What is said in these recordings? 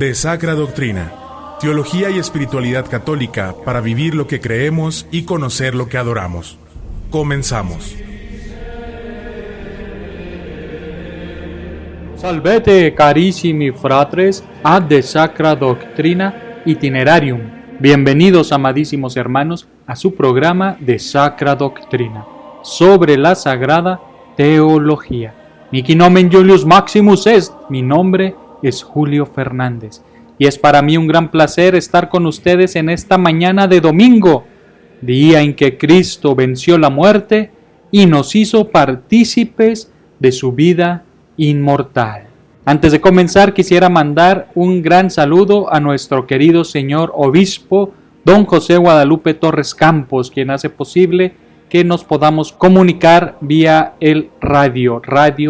De Sacra Doctrina, teología y espiritualidad católica para vivir lo que creemos y conocer lo que adoramos. Comenzamos. Salvete carissimi fratres ad de Sacra Doctrina Itinerarium. Bienvenidos, amadísimos hermanos, a su programa de Sacra Doctrina, sobre la Sagrada Teología. Mihi nomen Julius Maximus est, mi nombre es Julio Fernández, y es para mí un gran placer estar con ustedes en esta mañana de domingo, día en que Cristo venció la muerte y nos hizo partícipes de su vida inmortal. Antes de comenzar, quisiera mandar un gran saludo a nuestro querido señor obispo, don José Guadalupe Torres Campos, quien hace posible que nos podamos comunicar vía el Radio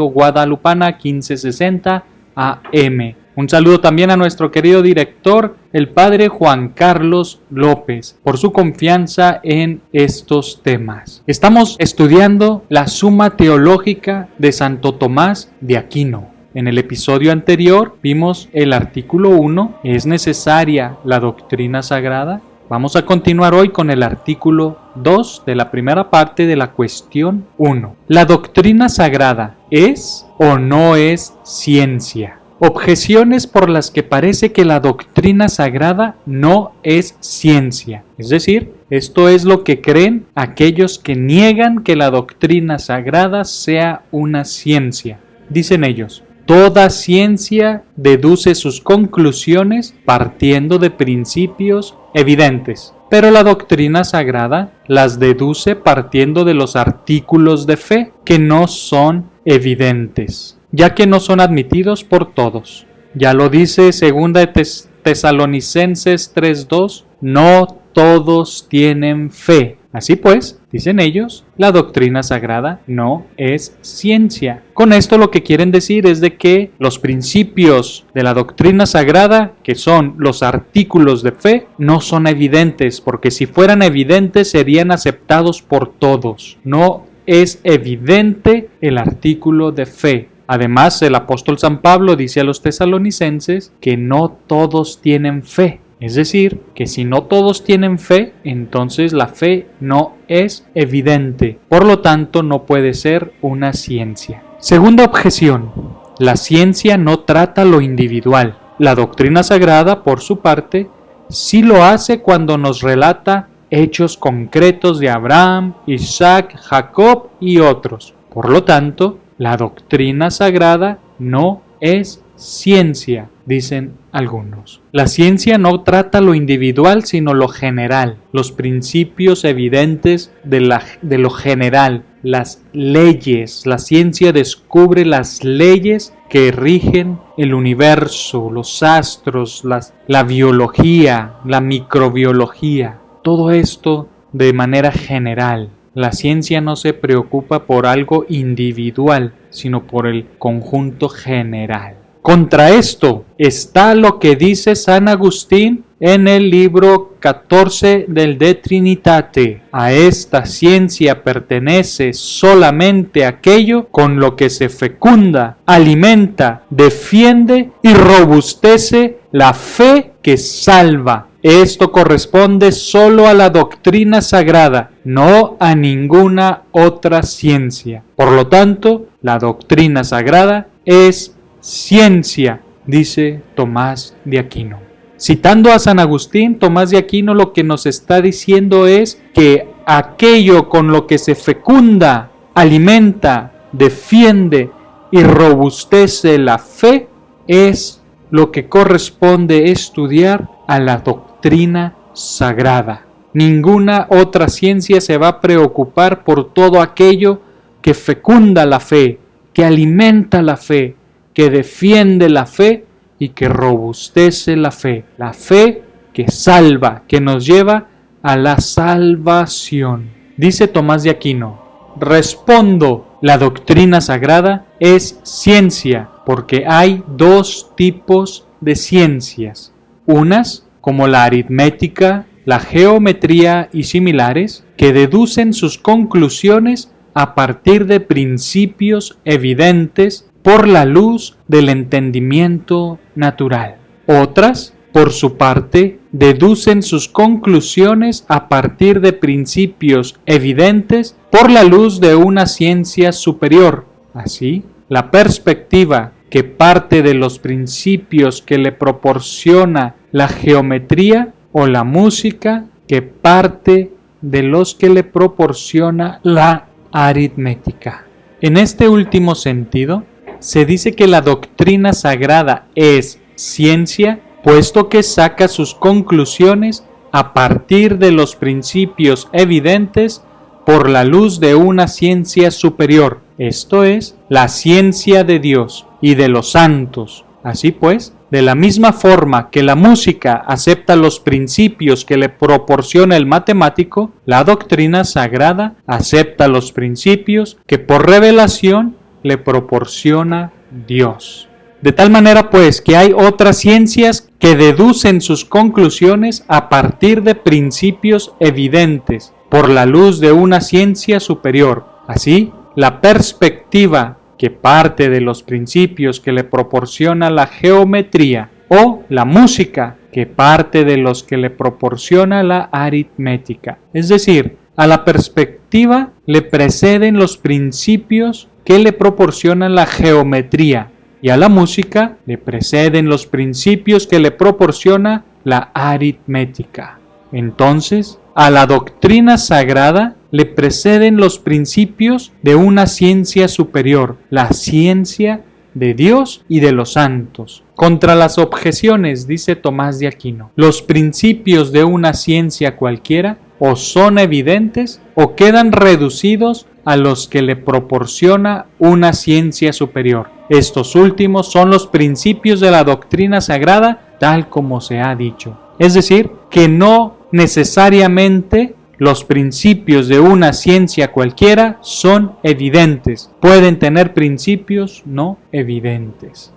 Guadalupana 1560 AM. Un saludo también a nuestro querido director, el padre Juan Carlos López, por su confianza en estos temas. Estamos estudiando la Suma Teológica de Santo Tomás de Aquino. En el episodio anterior vimos el artículo 1, ¿es necesaria la doctrina sagrada? Vamos a continuar hoy con el artículo 2 de la primera parte de la cuestión 1. ¿La doctrina sagrada es o no es ciencia? Objeciones por las que parece que la doctrina sagrada no es ciencia. Es decir, esto es lo que creen aquellos que niegan que la doctrina sagrada sea una ciencia. Dicen ellos: toda ciencia deduce sus conclusiones partiendo de principios evidentes, pero la doctrina sagrada las deduce partiendo de los artículos de fe que no son evidentes, ya que no son admitidos por todos. Ya lo dice 2 Tesalonicenses 3:2, no todos tienen fe. Así pues, dicen ellos, la doctrina sagrada no es ciencia. Con esto lo que quieren decir es de que los principios de la doctrina sagrada, que son los artículos de fe, no son evidentes, porque si fueran evidentes serían aceptados por todos. No es evidente el artículo de fe. Además, el apóstol San Pablo dice a los tesalonicenses que no todos tienen fe. Es decir, que si no todos tienen fe, entonces la fe no es evidente. Por lo tanto, no puede ser una ciencia. Segunda objeción: la ciencia no trata lo individual. La doctrina sagrada, por su parte, sí lo hace cuando nos relata hechos concretos de Abraham, Isaac, Jacob y otros. Por lo tanto, la doctrina sagrada no es ciencia, dicen algunos. La ciencia no trata lo individual, sino lo general, los principios evidentes de lo general, las leyes. La ciencia descubre las leyes que rigen el universo, los astros, la biología, la microbiología, todo esto de manera general. La ciencia no se preocupa por algo individual, sino por el conjunto general. Contra esto está lo que dice San Agustín en el libro 14 del De Trinitate. A esta ciencia pertenece solamente aquello con lo que se fecunda, alimenta, defiende y robustece la fe que salva. Esto corresponde solo a la doctrina sagrada, no a ninguna otra ciencia. Por lo tanto, la doctrina sagrada es ciencia, dice Tomás de Aquino. Citando a San Agustín, Tomás de Aquino lo que nos está diciendo es que aquello con lo que se fecunda, alimenta, defiende y robustece la fe es lo que corresponde estudiar a la doctrina sagrada. Ninguna otra ciencia se va a preocupar por todo aquello que fecunda la fe, que alimenta la fe, que defiende la fe y que robustece la fe que salva, que nos lleva a la salvación. Dice Tomás de Aquino: respondo, la doctrina sagrada es ciencia, porque hay dos tipos de ciencias, unas como la aritmética, la geometría y similares, que deducen sus conclusiones a partir de principios evidentes por la luz del entendimiento natural. Otras, por su parte, deducen sus conclusiones a partir de principios evidentes por la luz de una ciencia superior. Así, la perspectiva que parte de los principios que le proporciona la geometría o la música que parte de los que le proporciona la aritmética. En este último sentido, se dice que la doctrina sagrada es ciencia, puesto que saca sus conclusiones a partir de los principios evidentes por la luz de una ciencia superior, esto es, la ciencia de Dios y de los santos. Así pues, de la misma forma que la música acepta los principios que le proporciona el matemático, la doctrina sagrada acepta los principios que por revelación le proporciona Dios. De tal manera pues que hay otras ciencias que deducen sus conclusiones a partir de principios evidentes por la luz de una ciencia superior. Así, la perspectiva que parte de los principios que le proporciona la geometría o la música que parte de los que le proporciona la aritmética. Es decir, a la perspectiva le preceden los principios que le proporciona la geometría y a la música le preceden los principios que le proporciona la aritmética. Entonces, a la doctrina sagrada le preceden los principios de una ciencia superior, la ciencia de Dios y de los santos. Contra las objeciones, dice Tomás de Aquino, los principios de una ciencia cualquiera o son evidentes o quedan reducidos a los que le proporciona una ciencia superior. Estos últimos son los principios de la doctrina sagrada, tal como se ha dicho. Es decir, que no necesariamente los principios de una ciencia cualquiera son evidentes. Pueden tener principios no evidentes,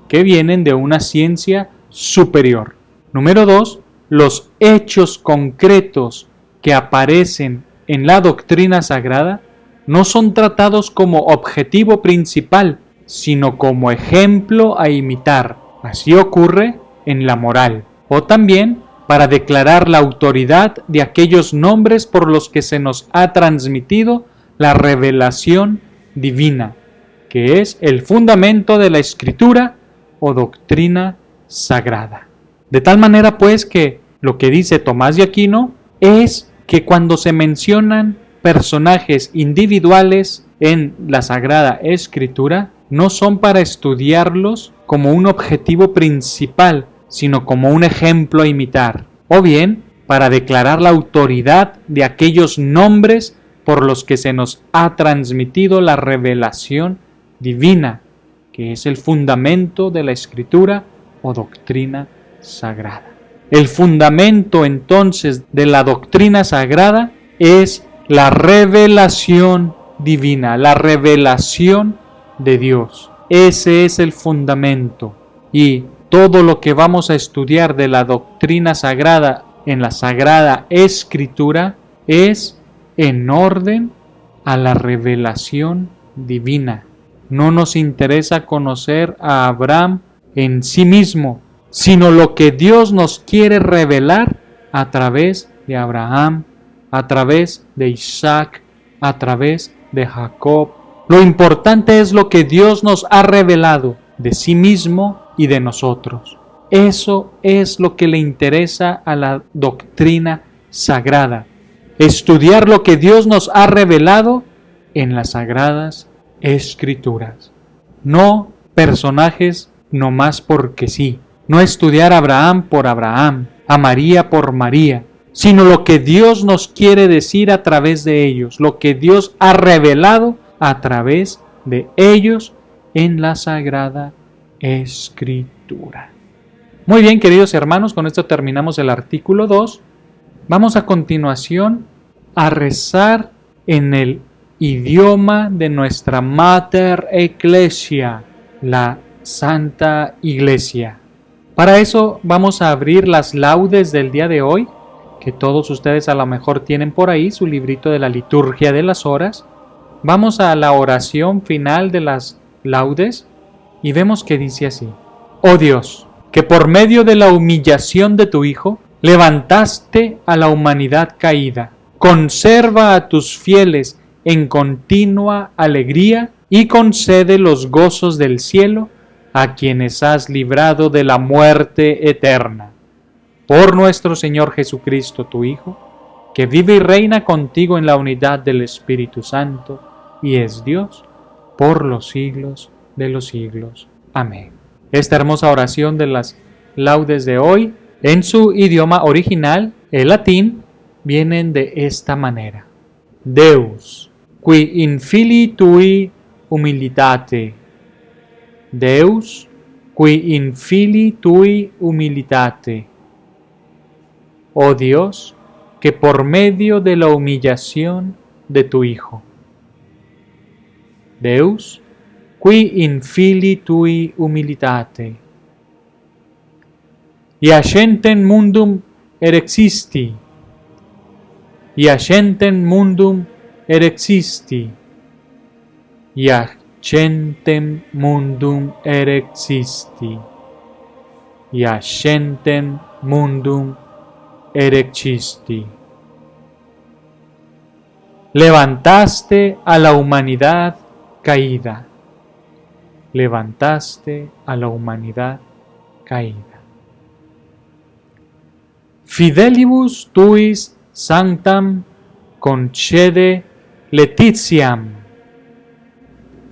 que vienen de una ciencia superior. Número 2. Los hechos concretos que aparecen en la doctrina sagrada no son tratados como objetivo principal, sino como ejemplo a imitar. Así ocurre en la moral. O también para declarar la autoridad de aquellos nombres por los que se nos ha transmitido la revelación divina, que es el fundamento de la escritura o doctrina sagrada. De tal manera pues que lo que dice Tomás de Aquino es que cuando se mencionan personajes individuales en la Sagrada Escritura, no son para estudiarlos como un objetivo principal, sino como un ejemplo a imitar, o bien para declarar la autoridad de aquellos nombres por los que se nos ha transmitido la revelación divina, que es el fundamento de la Escritura o doctrina sagrada. El fundamento entonces de la doctrina sagrada es la revelación divina, la revelación de Dios. Ese es el fundamento. Y todo lo que vamos a estudiar de la doctrina sagrada en la Sagrada Escritura es en orden a la revelación divina. No nos interesa conocer a Abraham en sí mismo, sino lo que Dios nos quiere revelar a través de Abraham, a través de Isaac, a través de Jacob. Lo importante es lo que Dios nos ha revelado de sí mismo y de nosotros. Eso es lo que le interesa a la doctrina sagrada. Estudiar lo que Dios nos ha revelado en las Sagradas Escrituras. No personajes nomás porque sí. No estudiar a Abraham por Abraham, a María por María, sino lo que Dios nos quiere decir a través de ellos, lo que Dios ha revelado a través de ellos en la Sagrada Escritura. Muy bien, queridos hermanos, con esto terminamos el artículo 2. Vamos a continuación a rezar en el idioma de nuestra Mater Ecclesia, la Santa Iglesia. Para eso vamos a abrir las laudes del día de hoy, que todos ustedes a lo mejor tienen por ahí su librito de la liturgia de las horas. Vamos a la oración final de las laudes y vemos que dice así: Oh Dios, que por medio de la humillación de tu Hijo, levantaste a la humanidad caída. Conserva a tus fieles en continua alegría y concede los gozos del cielo a quienes has librado de la muerte eterna. Por nuestro Señor Jesucristo, tu Hijo, que vive y reina contigo en la unidad del Espíritu Santo, y es Dios por los siglos de los siglos. Amén. Esta hermosa oración de las laudes de hoy, en su idioma original, el latín, vienen de esta manera. Deus, qui in filii tui humilitate. Deus, qui in filii tui humilitate. Oh Dios, que por medio de la humillación de tu Hijo. Deus, qui in filii tui humilitate. Iacenten mundum erexisti. Iacenten mundum erexisti. Iacentem mundum erexisti. Iacentem mundum erexisti. Levantaste a la humanidad caída. Levantaste a la humanidad caída. Fidelibus tuis sanctam concede laetitiam.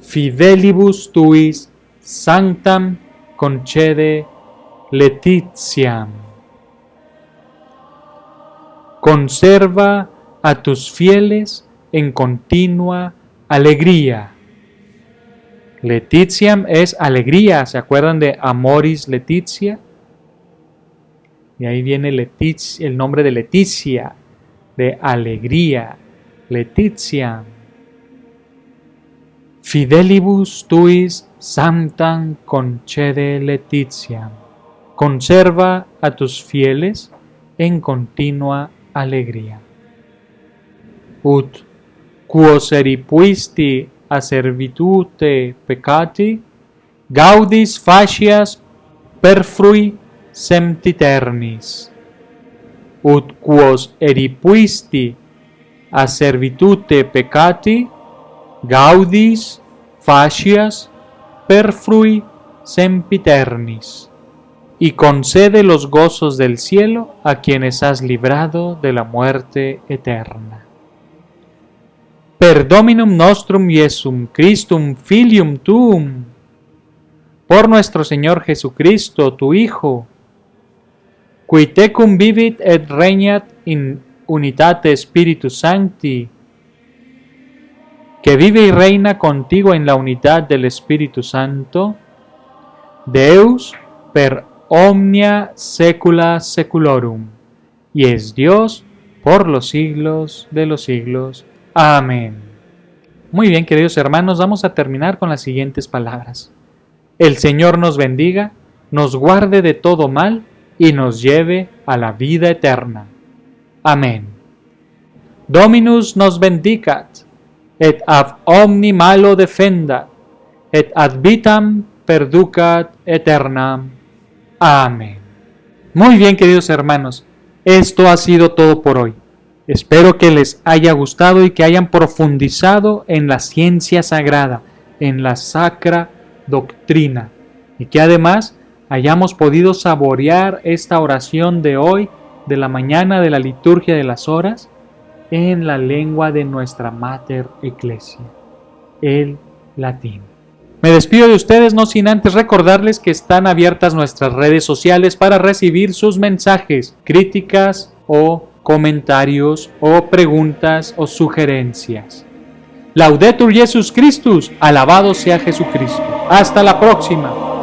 Fidelibus tuis sanctam concede laetitiam. Conserva a tus fieles en continua alegría. Laetitiam es alegría, ¿se acuerdan de Amoris Laetitia? Y ahí viene el nombre de Leticia, de alegría, Laetitiam. Fidelibus tuis sanctam concede laetitiam. Conserva a tus fieles en continua alegría. Ut quos eripuisti a servitute peccati, gaudis facias perfrui sempiternis. Ut quos eripuisti a servitute peccati, gaudis facias perfrui sempiternis. Y concede los gozos del cielo a quienes has librado de la muerte eterna. Per Dominum nostrum Iesum Christum Filium Tuum, por nuestro Señor Jesucristo, tu Hijo, qui tecum vivit et regnat in unitate Spiritus Sancti, que vive y reina contigo en la unidad del Espíritu Santo, Deus per omnia saecula saeculorum, y es Dios por los siglos de los siglos. Amén. Muy bien, queridos hermanos, vamos a terminar con las siguientes palabras. El Señor nos bendiga, nos guarde de todo mal y nos lleve a la vida eterna. Amén. Dominus nos bendicat, et ab omni malo defendat, et ad vitam perducat aeternam. Amén. Muy bien, queridos hermanos, esto ha sido todo por hoy. Espero que les haya gustado y que hayan profundizado en la ciencia sagrada, en la sacra doctrina, y que además hayamos podido saborear esta oración de hoy, de la mañana de la liturgia de las horas, en la lengua de nuestra Mater Ecclesia, el latín. Me despido de ustedes no sin antes recordarles que están abiertas nuestras redes sociales para recibir sus mensajes, críticas o comentarios o preguntas o sugerencias. Laudetur Jesus Christus, alabado sea Jesucristo. Hasta la próxima.